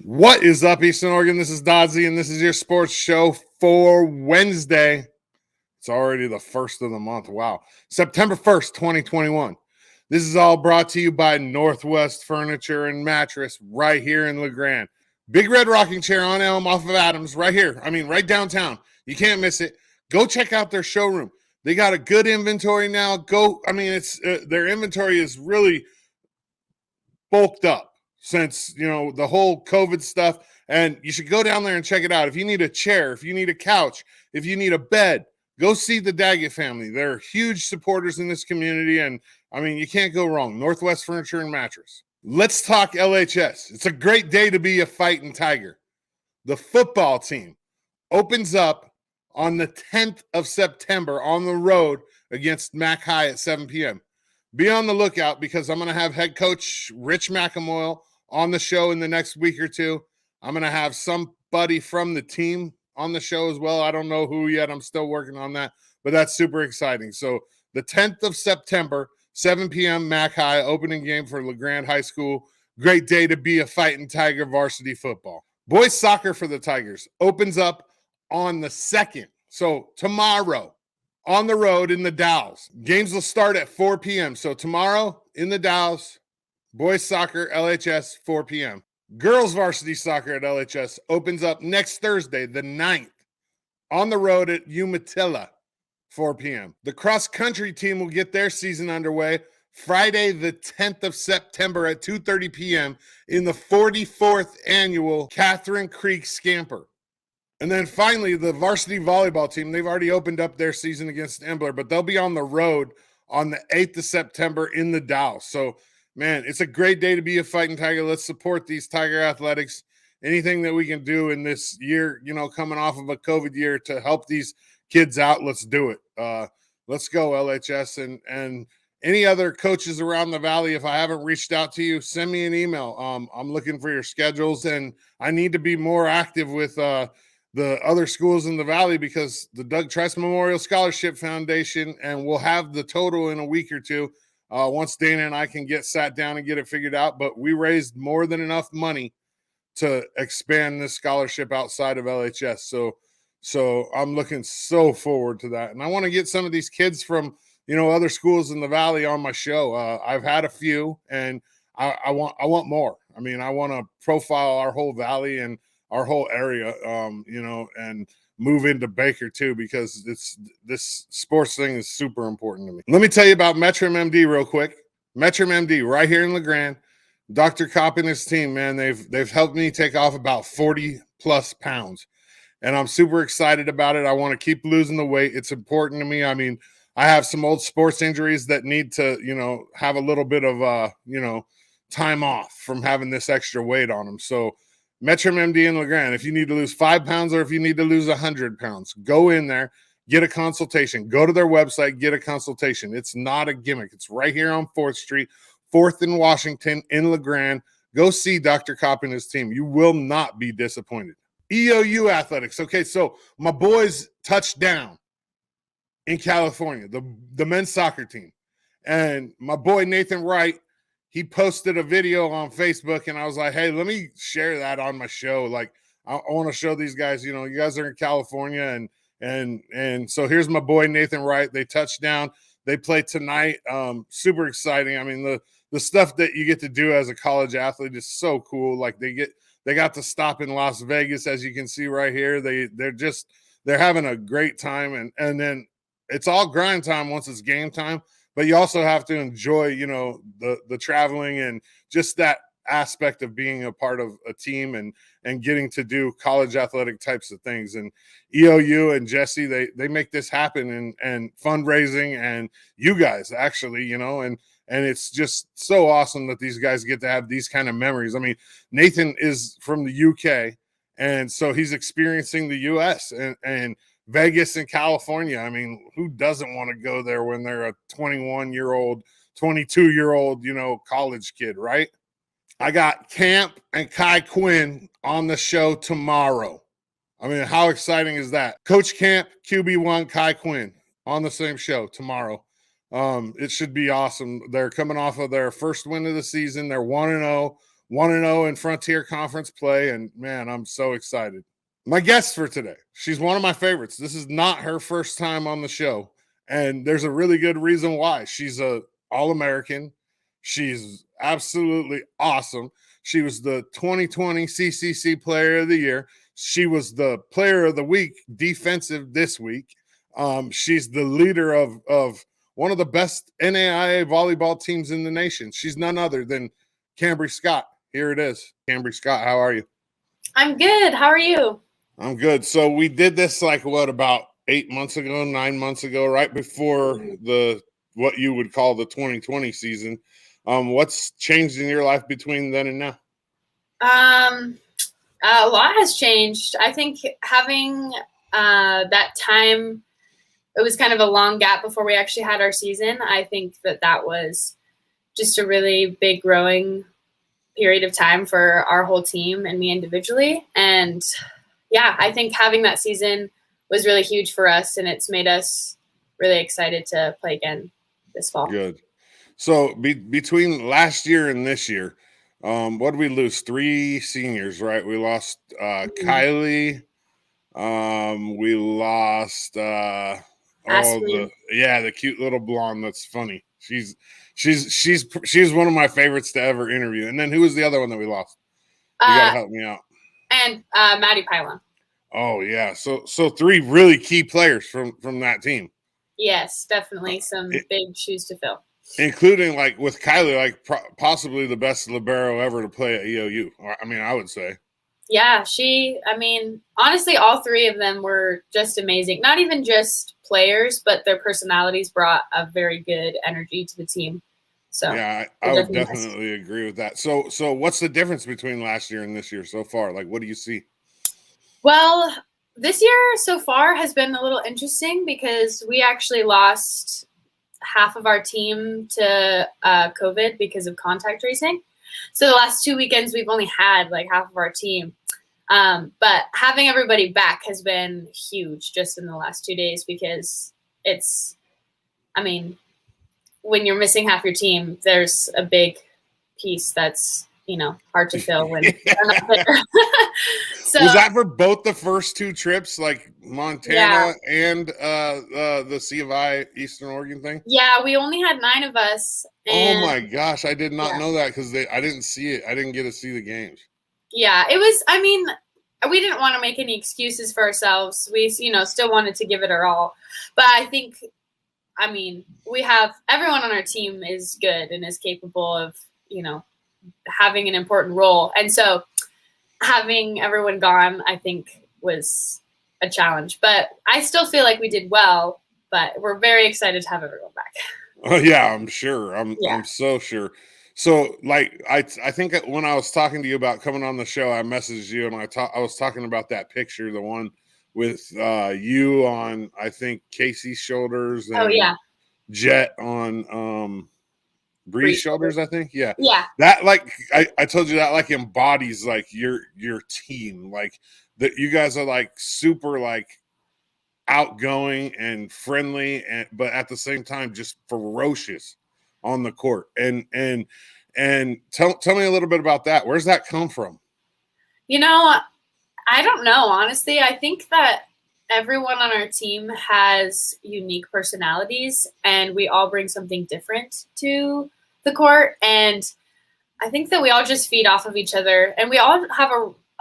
What is up, Eastern Oregon? This is Doddsy, and this is your sports show for Wednesday. It's already the first of the month. Wow. September 1st, 2021. This is all brought to you by Northwest Furniture and Mattress right here in La Grande. Big red rocking chair on Elm off of Adams right here. Right downtown. You can't miss it. Go check out their showroom. They got a good inventory now. Their inventory is really bulked up since the whole COVID stuff, and you should go down there and check it out. If you need a chair, if you need a couch, if you need a bed, go see the Daggett family. They're huge supporters in this community, and you can't go wrong. Northwest Furniture and Mattress. Let's talk LHS. It's a great day to be a fighting Tiger. The football team opens up on the 10th of September on the road against Mac High at 7 p.m. Be on the lookout because I'm going to have head coach Rich McAmoyle on the show in the next week or two. I'm going to have somebody from the team on the show as well. I don't know who yet. I'm still working on that, but that's super exciting. So the 10th of September, 7 p.m. Mac High, opening game for La Grande High School. Great day to be a fighting Tiger varsity football. Boys soccer for the Tigers opens up on the 2nd. So tomorrow, on the road in the Dalles. Games will start at 4 p.m. So tomorrow in the Dalles, boys soccer, LHS, 4 p.m. Girls varsity soccer at LHS opens up next Thursday, the 9th, on the road at Umatilla, 4 p.m. The cross-country team will get their season underway Friday, the 10th of September at 2:30 p.m. in the 44th annual Catherine Creek Scamper. And then finally, the varsity volleyball team, they've already opened up their season against Embler, but they'll be on the road on the 8th of September in the Dalles. So, man, it's a great day to be a fighting Tiger. Let's support these Tiger athletics. Anything that we can do in this year, coming off of a COVID year to help these kids out, let's do it. Let's go, LHS. And any other coaches around the valley, if I haven't reached out to you, send me an email. I'm looking for your schedules, and I need to be more active with the other schools in the valley because the Doug Tress Memorial Scholarship Foundation, and we'll have the total in a week or two once Dana and I can get sat down and get it figured out. But we raised more than enough money to expand this scholarship outside of LHS. So I'm looking so forward to that. And I want to get some of these kids from, other schools in the valley on my show. I've had a few, and I want more. I want to profile our whole valley and our whole area, and move into Baker too, because this sports thing is super important to me. Let me tell you about MetTrim MD real quick. MetTrim MD right here in La Grande. Dr. Kopp and his team, man, they've helped me take off about 40 plus pounds, and I'm super excited about it. I want to keep losing the weight. It's important to me. I have some old sports injuries that need to, have a little bit of, time off from having this extra weight on them. So MetTrim MD in La Grande, if you need to lose 5 pounds or if you need to lose 100 pounds, go in there, get a consultation. Go to their website, get a consultation. It's not a gimmick. It's right here on 4th Street, 4th and Washington in La Grande. Go see Dr. Kopp and his team. You will not be disappointed. EOU Athletics. Okay, so my boys touched down in California, the men's soccer team. And my boy Nathan Wright, he posted a video on Facebook, and I was like, hey, let me share that on my show. Like, I want to show these guys, you guys are in California, and so here's my boy Nathan Wright. They touched down. They play tonight. Super exciting. The stuff that you get to do as a college athlete is so cool. Like they got to stop in Las Vegas, as you can see right here. They're having a great time, and then it's all grind time once it's game time. But you also have to enjoy, the traveling and just that aspect of being a part of a team and getting to do college athletic types of things. And EOU and Jesse, they make this happen and fundraising, and you guys actually, and it's just so awesome that these guys get to have these kind of memories. Nathan is from the UK, and so he's experiencing the US and Vegas and California. Who doesn't want to go there when they're a 21-year-old, 22-year-old, college kid, right? I got Camp and Kai Quinn on the show tomorrow. How exciting is that? Coach Camp, QB1, Kai Quinn on the same show tomorrow. It should be awesome. They're coming off of their first win of the season. They're 1-0, 1-0 in Frontier Conference play, and man, I'm so excited. My guest for today, she's one of my favorites. This is not her first time on the show, and there's a really good reason why. She's a All-American. She's absolutely awesome. She was the 2020 CCC Player of the Year. She was the Player of the Week defensive this week. She's the leader of one of the best NAIA volleyball teams in the nation. She's none other than Cambree Scott. Here it is. Cambree Scott, how are you? I'm good. How are you? I'm good. So we did this about 8 months ago, 9 months ago, right before what you would call the 2020 season. What's changed in your life between then and now? A lot has changed. I think having that time, it was kind of a long gap before we actually had our season. I think that was just a really big growing period of time for our whole team and me individually. And yeah, I think having that season was really huge for us, and it's made us really excited to play again this fall. Good. So between last year and this year, what did we lose? 3 seniors, right? We lost Cali. We lost the cute little blonde that's funny. She's one of my favorites to ever interview. And then who was the other one that we lost? You gotta help me out. And Maddie Pylon. Oh yeah. So 3 really key players from that team. Yes, definitely some big shoes to fill. Including with Kylie, possibly the best libero ever to play at EOU. I mean, I would say. Yeah, honestly, all 3 of them were just amazing. Not even just players, but their personalities brought a very good energy to the team. So yeah, I would definitely agree with that. So what's the difference between last year and this year so far? What do you see? Well, this year so far has been a little interesting because we actually lost half of our team to COVID because of contact tracing. So the last 2 weekends, we've only had half of our team. But having everybody back has been huge just in the last 2 days because when you're missing half your team, there's a big piece that's, hard to fill when they're not there. So, was that for both the first 2 trips, Montana and the C of I Eastern Oregon thing? Yeah, we only had 9 of us. Oh my gosh, I did not know that because I didn't see it. I didn't get to see the games. Yeah, it was. We didn't want to make any excuses for ourselves. We, still wanted to give it our all. But I think, we have everyone on our team is good and is capable of, having an important role. And so having everyone gone, I think, was a challenge. But I still feel like we did well, but we're very excited to have everyone back. Oh, yeah, I'm sure. I'm so sure. So, I think when I was talking to you about coming on the show, I messaged you and I was talking about that picture, the one with you on, I think, Casey's shoulders and Jet on Bree's shoulders, I think. Yeah. Yeah. That I told you that embodies your team. That you guys are super outgoing and friendly but at the same time just ferocious on the court. And tell me a little bit about that. Where's that come from? I don't know, honestly. I think that everyone on our team has unique personalities and we all bring something different to the court. And I think that we all just feed off of each other and we all have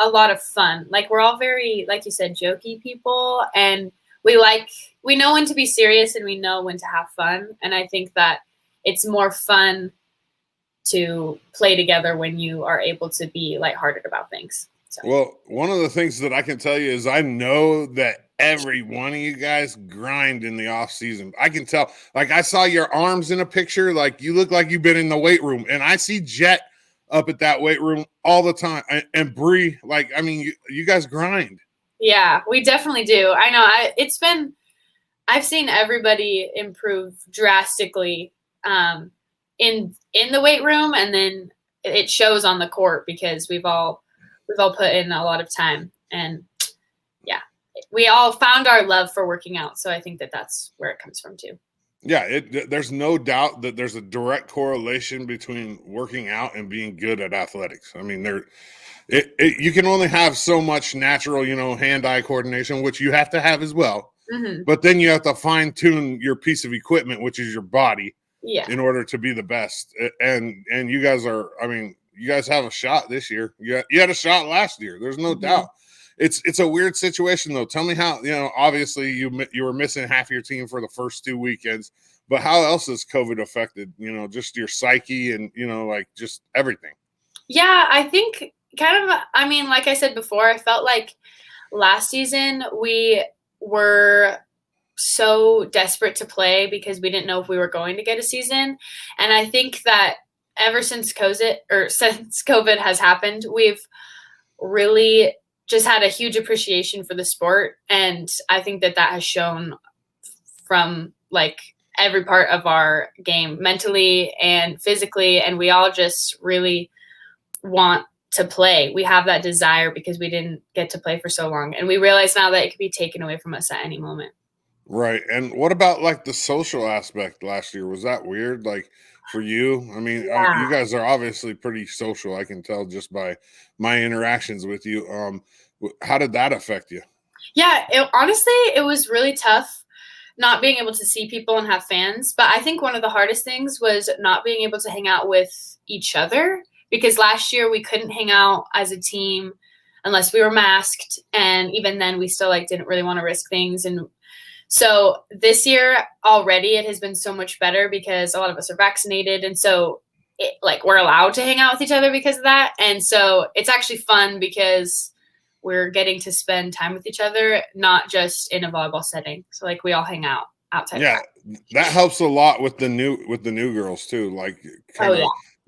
a lot of fun. We're all very, like you said, jokey people, and we know when to be serious and we know when to have fun. And I think that it's more fun to play together when you are able to be lighthearted about things. So. Well, one of the things that I can tell you is I know that every one of you guys grind in the off season. I can tell. I saw your arms in a picture. You look like you've been in the weight room, and I see Jet up at that weight room all the time. And Bree, you guys grind. Yeah, we definitely do. I know. I've seen everybody improve drastically in the weight room, and then it shows on the court because we've all put in a lot of time, and yeah, we all found our love for working out. So I think that that's where it comes from too. Yeah, there's no doubt that there's a direct correlation between working out and being good at athletics. I mean, you can only have so much natural, hand-eye coordination, which you have to have as well. Mm-hmm. But then you have to fine-tune your piece of equipment, which is your body, Yeah. in order to be the best. And you guys you guys have a shot this year. You had a shot last year. There's no doubt. It's a weird situation though. Tell me how, obviously you were missing half your team for the first 2 weekends, but how else has COVID affected, just your psyche and, like just everything? Yeah, I think like I said before, I felt like last season we were so desperate to play because we didn't know if we were going to get a season. And I think that ever since COVID has happened, we've really just had a huge appreciation for the sport. And I think that has shown from like every part of our game, mentally and physically. And we all just really want to play. We have that desire because we didn't get to play for so long. And we realize now that it could be taken away from us at any moment. Right. And what about like the social aspect last year? Was that weird? Like for you? I mean, you guys are obviously pretty social. I can tell just by my interactions with you. How did that affect you? Yeah, honestly, it was really tough not being able to see people and have fans. But I think one of the hardest things was not being able to hang out with each other, because last year we couldn't hang out as a team unless we were masked. And even then we still didn't really want to risk things. And so this year already it has been so much better because a lot of us are vaccinated. And so we're allowed to hang out with each other because of that. And so it's actually fun because we're getting to spend time with each other, not just in a volleyball setting. So we all hang out outside. Yeah, that helps a lot with the new girls too.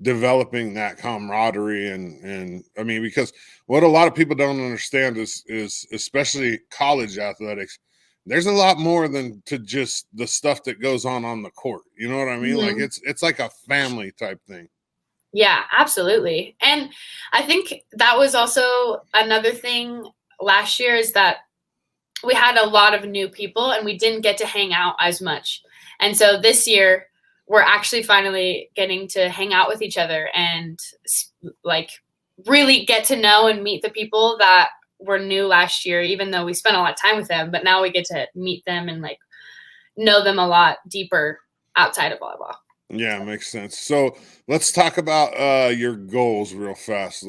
Developing that camaraderie and I mean, because what a lot of people don't understand is especially college athletics, there's a lot more than to just the stuff that goes on the court. You know what I mean? Mm-hmm. It's like a family type thing. Yeah, absolutely. And I think that was also another thing last year, is that we had a lot of new people and we didn't get to hang out as much. And so this year we're actually finally getting to hang out with each other and really get to know and meet the people that were new last year, even though we spent a lot of time with them. But now we get to meet them and know them a lot deeper outside of volleyball. Yeah, makes sense. So let's talk about your goals real fast.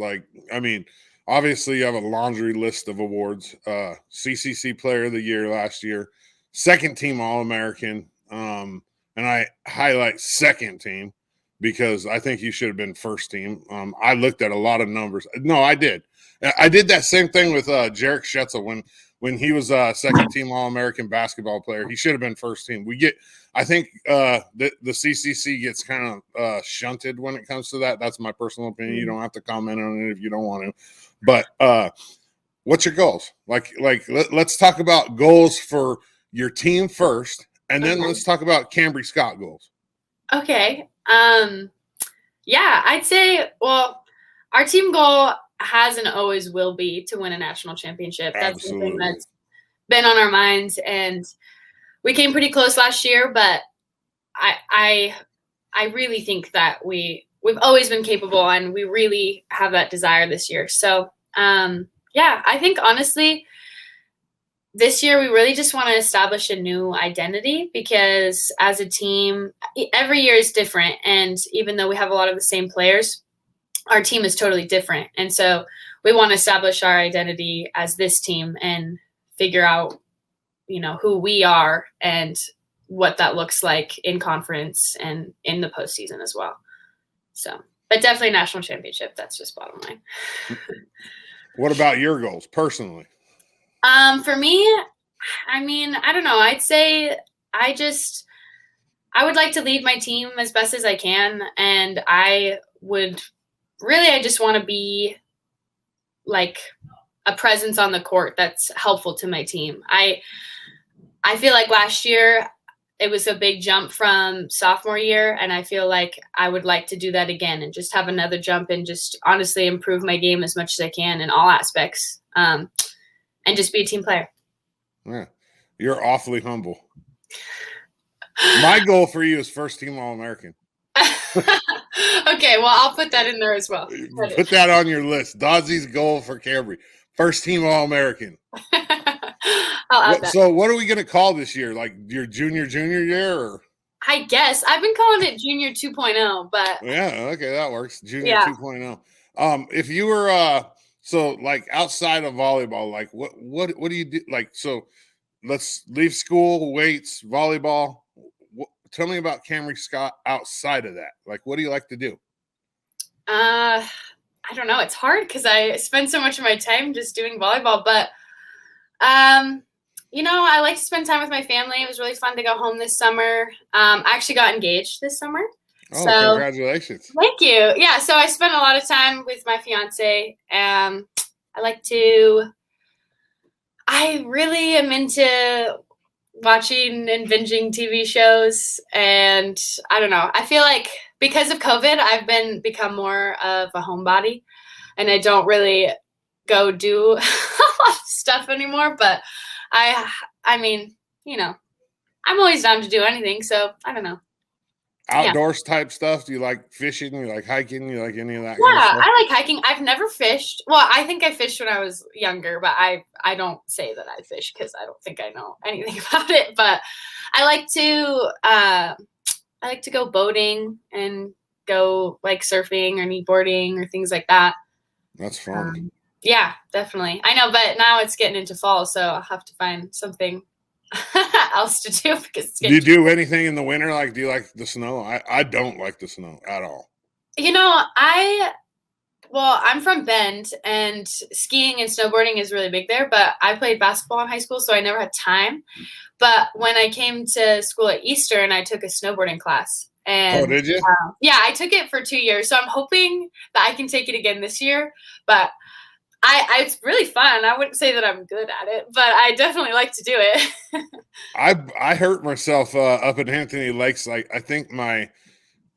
Obviously you have a laundry list of awards. CCC Player of the Year last year, second team All-American. And I highlight second team because I think you should have been first team. I looked at a lot of numbers. No, I did. I did that same thing with Jarek Schetzel when he was a second team All-American basketball player. He should have been first team. I think the CCC gets kind of shunted when it comes to that. That's my personal opinion. You don't have to comment on it if you don't want to. But what's your goals? Let's talk about goals for your team first, and then let's talk about Cambree Scott goals. Okay. Yeah, I'd say, our team goal has and always will be to win a national championship. That's something that's been on our minds, and we came pretty close last year, but I really think that we've always been capable, and we really have that desire this year. So, I think honestly, this year we really just want to establish a new identity, because as a team, every year is different. And even though we have a lot of the same players, our team is totally different. And so we want to establish our identity as this team and figure out, who we are and what that looks like in conference and in the postseason as well. So, but definitely national championship. That's just bottom line. What about your goals personally? For me, I don't know. I'd say I would like to lead my team as best as I can. And I just want to be a presence on the court that's helpful to my team. I feel like last year it was a big jump from sophomore year, and I feel like I would like to do that again and just have another jump and just honestly improve my game as much as I can in all aspects, and just be a team player. Yeah, you're awfully humble. My goal for you is first team All-American. Okay, well, I'll put that in there as well. Put that on your list. Dodsy's goal for Cambree. First team All-American. I'll add that. So what are we going to call this year? Like your junior year? Or? I guess. I've been calling it Junior 2.0, but. Yeah, okay, that works. Junior 2.0. If you were so like outside of volleyball, like what do you do? Like, so let's leave school, weights, volleyball. Tell me about Cambree Scott outside of that. Like, what do you like to do? I don't know. It's hard because I spend so much of my time just doing volleyball. But, you know, I like to spend time with my family. It was really fun to go home this summer. I actually got engaged this summer. Oh, so, congratulations. Thank you. Yeah, so I spent a lot of time with my fiance. I really am into watching and binging TV shows, and I don't know. I feel like because of COVID, I've become more of a homebody, and I don't really go do a lot of stuff anymore. But I mean, you know, I'm always down to do anything. So I don't know. Outdoors type stuff. Do you like fishing? You like hiking? You like any of that? Yeah, kind of stuff? I like hiking. I've never fished. Well, I think I fished when I was younger, but I don't say that I fish because I don't think I know anything about it. But I like to go boating and go like surfing or kneeboarding or things like that. That's fun. Yeah, definitely. I know, but now it's getting into fall, so I'll have to find something else to do because do you do anything in the winter? Like, do you like the snow? I don't like the snow at all. You know, I'm from Bend, and skiing and snowboarding is really big there, but I played basketball in high school, so I never had time. But when I came to school at Eastern, I took a snowboarding class. And, did you? Yeah, I took it for 2 years, so I'm hoping that I can take it again this year. But it's really fun. I wouldn't say that I'm good at it, but I definitely like to do it. I hurt myself up at Anthony Lakes, like I think my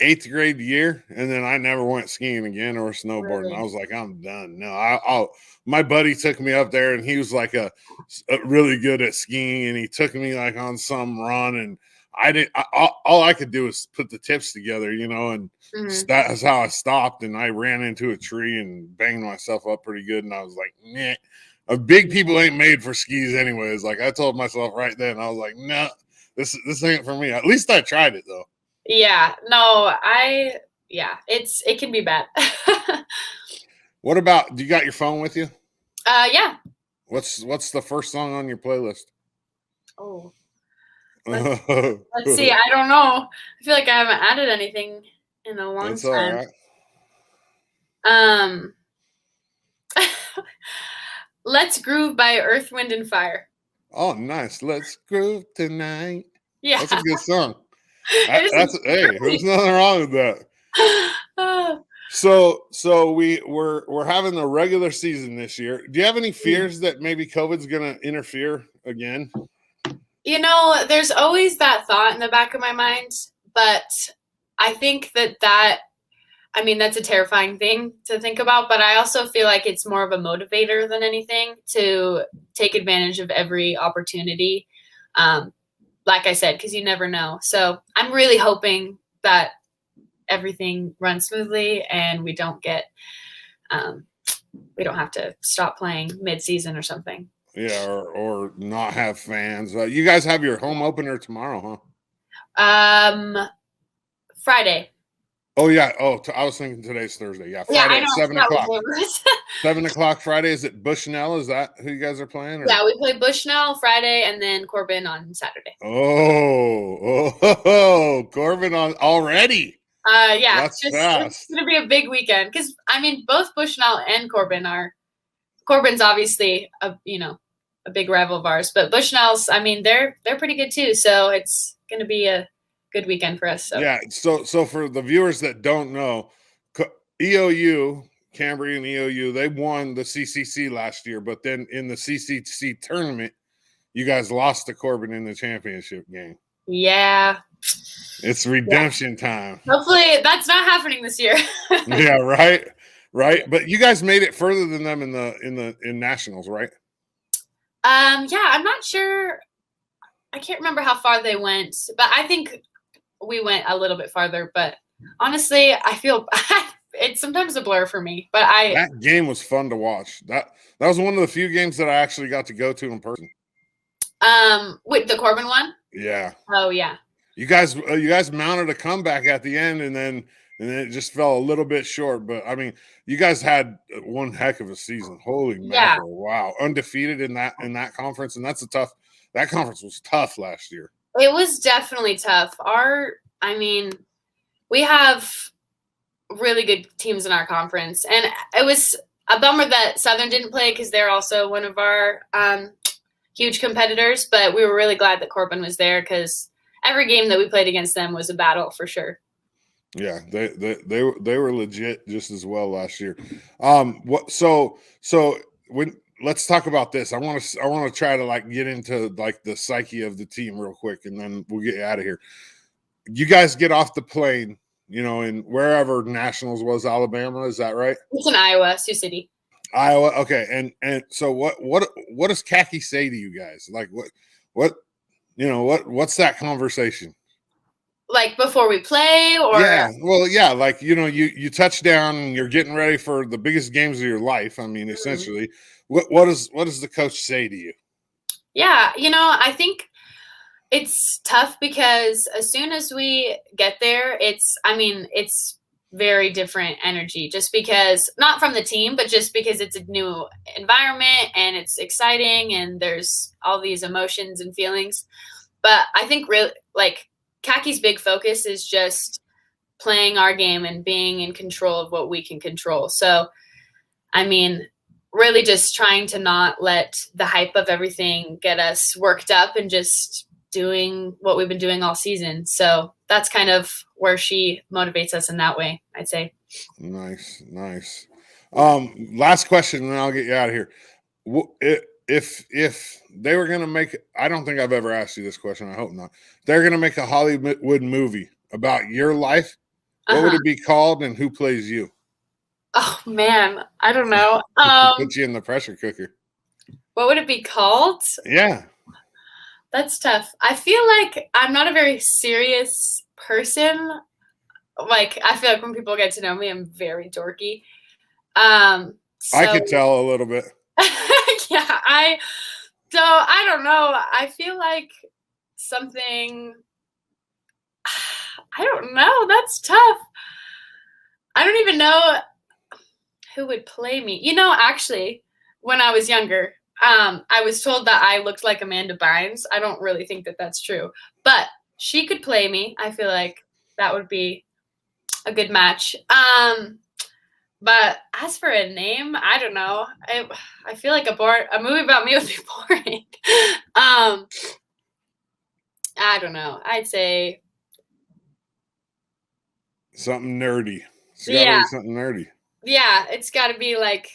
8th grade year, and then I never went skiing again or snowboarding. Really? I was like, I'm done. No, my buddy took me up there, and he was like a really good at skiing, and he took me like on some run, and all I could do was put the tips together, you know, and that's how I stopped. And I ran into a tree and banged myself up pretty good. And I was like, nah, big people ain't made for skis anyways. Like I told myself right then, I was like, nah, this ain't for me. At least I tried it though. Yeah, no, it can be bad. What about, do you got your phone with you? Yeah. What's the first song on your playlist? Oh. Let's see. I don't know. I feel like I haven't added anything in a long time. All right. Let's Groove by Earth, Wind, and Fire. Oh, nice. Let's groove tonight. Yeah. That's a good song. Hey, there's nothing wrong with that. So we're having a regular season this year. Do you have any fears that maybe COVID's going to interfere again? You know, there's always that thought in the back of my mind, but I think that's a terrifying thing to think about, but I also feel like it's more of a motivator than anything to take advantage of every opportunity. Like I said, because you never know. So I'm really hoping that everything runs smoothly and we don't have to stop playing mid-season or something. Yeah, or not have fans. You guys have your home opener tomorrow, huh? Friday. Oh yeah. Oh, I was thinking today's Thursday. Yeah, Friday at 7 o'clock. 7 o'clock Friday. Is it Bushnell? Is that who you guys are playing? Or? Yeah, we play Bushnell Friday and then Corbin on Saturday. Oh, Corbin on already. Yeah, that's fast. It's gonna be a big weekend because both Bushnell and Corbin Corbin's obviously a big rival of ours, but Bushnell's they're pretty good too. So it's gonna be a good weekend for us. So. Yeah. So for the viewers that don't know, EOU, Cambree and EOU, they won the CCC last year, but then in the CCC tournament, you guys lost to Corbin in the championship game. Yeah. It's redemption time. Hopefully that's not happening this year. Yeah, right. But you guys made it further than them in nationals, right? Yeah, I'm not sure. I can't remember how far they went, but I think we went a little bit farther. But honestly, I feel it's sometimes a blur for me. But that game was fun to watch. That was one of the few games that I actually got to go to in person. With the Corbin one. Yeah. Oh yeah. You guys mounted a comeback at the end, and then it just fell a little bit short. But I mean, you guys had one heck of a season. Holy mackerel! Wow, undefeated in that conference, and that conference was tough last year. It was definitely tough. We have really good teams in our conference, and it was a bummer that Southern didn't play because they're also one of our huge competitors. But we were really glad that Corbin was there because every game that we played against them was a battle for sure. Yeah, they were legit just as well last year. Let's talk about this. I want to try to like get into like the psyche of the team real quick, and then we'll get out of here. You guys get off the plane, in wherever Nationals was, Alabama, is that right? It's in Iowa, Sioux City. Iowa, okay. And so what does Khaki say to you guys? Like what's that conversation? Like before we play, or like you touch down and you're getting ready for the biggest games of your life. I mean, essentially, what does the coach say to you? Yeah, I think it's tough because as soon as we get there, it's very different energy, just because not from the team, but just because it's a new environment and it's exciting and there's all these emotions and feelings. But I think really like Kaki's big focus is just playing our game and being in control of what we can control. So, really just trying to not let the hype of everything get us worked up and just doing what we've been doing all season. So that's kind of where she motivates us in that way, I'd say. Nice. Last question, and then I'll get you out of here. If they were going to make, I don't think I've ever asked you this question. I hope not. They're going to make a Hollywood movie about your life. What would it be called, and who plays you? Oh man, I don't know. Put you in the pressure cooker. What would it be called? Yeah. That's tough. I feel like I'm not a very serious person. Like, I feel like when people get to know me, I'm very dorky. I could tell a little bit. Yeah, I don't know. I feel like something. I don't know. That's tough. I don't even know who would play me. Actually, when I was younger, I was told that I looked like Amanda Bynes. I don't really think that that's true, but she could play me. I feel like that would be a good match. But as for a name, I don't know. I feel like a movie about me would be boring. I don't know. I'd say something nerdy. It's gotta be something nerdy. Yeah, it's got to be like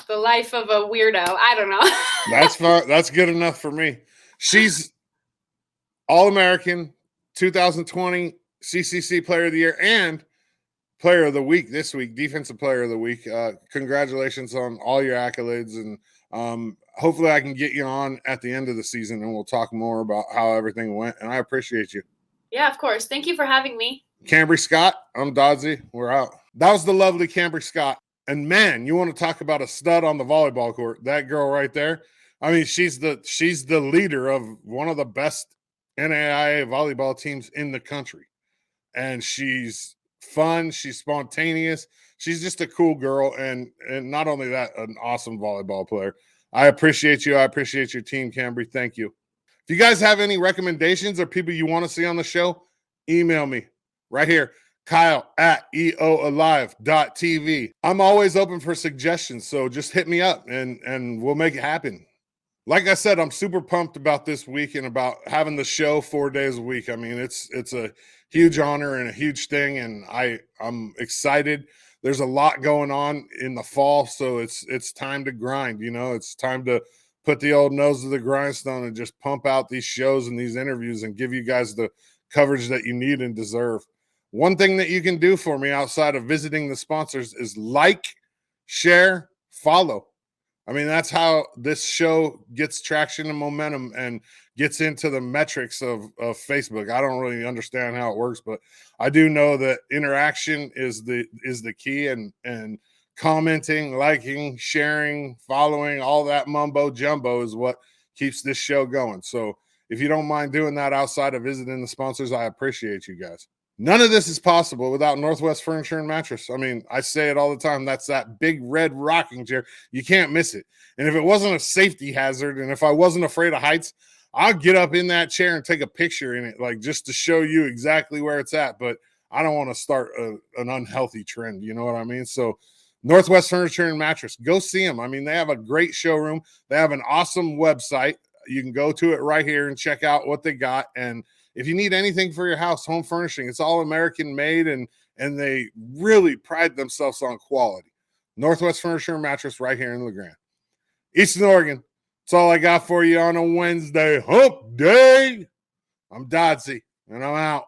the life of a weirdo. I don't know. That's fine. That's good enough for me. She's All-American, 2020 CCC Player of the Year, and Player of the Week this week, Defensive Player of the Week. Congratulations on all your accolades, and hopefully I can get you on at the end of the season, and we'll talk more about how everything went, and I appreciate you. Yeah, of course. Thank you for having me. Cambree Scott, I'm Doddsy. We're out. That was the lovely Cambree Scott. And man, you want to talk about a stud on the volleyball court. That girl right there. I mean, she's the leader of one of the best NAIA volleyball teams in the country. And she's fun. She's spontaneous. She's just a cool girl. And not only that, an awesome volleyball player. I appreciate you. I appreciate your team, Cambree. Thank you. If you guys have any recommendations or people you want to see on the show, email me right here. Kyle@EOAlive.tv. I'm always open for suggestions, so just hit me up and we'll make it happen. Like I said, I'm super pumped about this week and about having the show 4 days a week. I mean, it's a huge honor and a huge thing, and I'm excited. There's a lot going on in the fall, so it's time to grind. It's time to put the old nose to the grindstone and just pump out these shows and these interviews and give you guys the coverage that you need and deserve. One thing that you can do for me outside of visiting the sponsors is like, share, follow. I mean, that's how this show gets traction and momentum and gets into the metrics of Facebook. I don't really understand how it works, but I do know that interaction is the key, and commenting, liking, sharing, following, all that mumbo jumbo is what keeps this show going. So if you don't mind doing that outside of visiting the sponsors, I appreciate you guys. None of this is possible without Northwest Furniture and Mattress. I mean, I say it all the time. That's that big red rocking chair. You can't miss it. And if it wasn't a safety hazard, and if I wasn't afraid of heights, I'll get up in that chair and take a picture in it, like just to show you exactly where it's at. But I don't want to start an unhealthy trend. You know what I mean? So Northwest Furniture and Mattress, go see them. I mean, they have a great showroom. They have an awesome website. You can go to it right here and check out what they got. And if you need anything for your house, home furnishing, it's all American made, and they really pride themselves on quality. Northwest Furniture and Mattress right here in La Grande. Eastern Oregon. That's all I got for you on a Wednesday hump day. I'm Doddsy, and I'm out.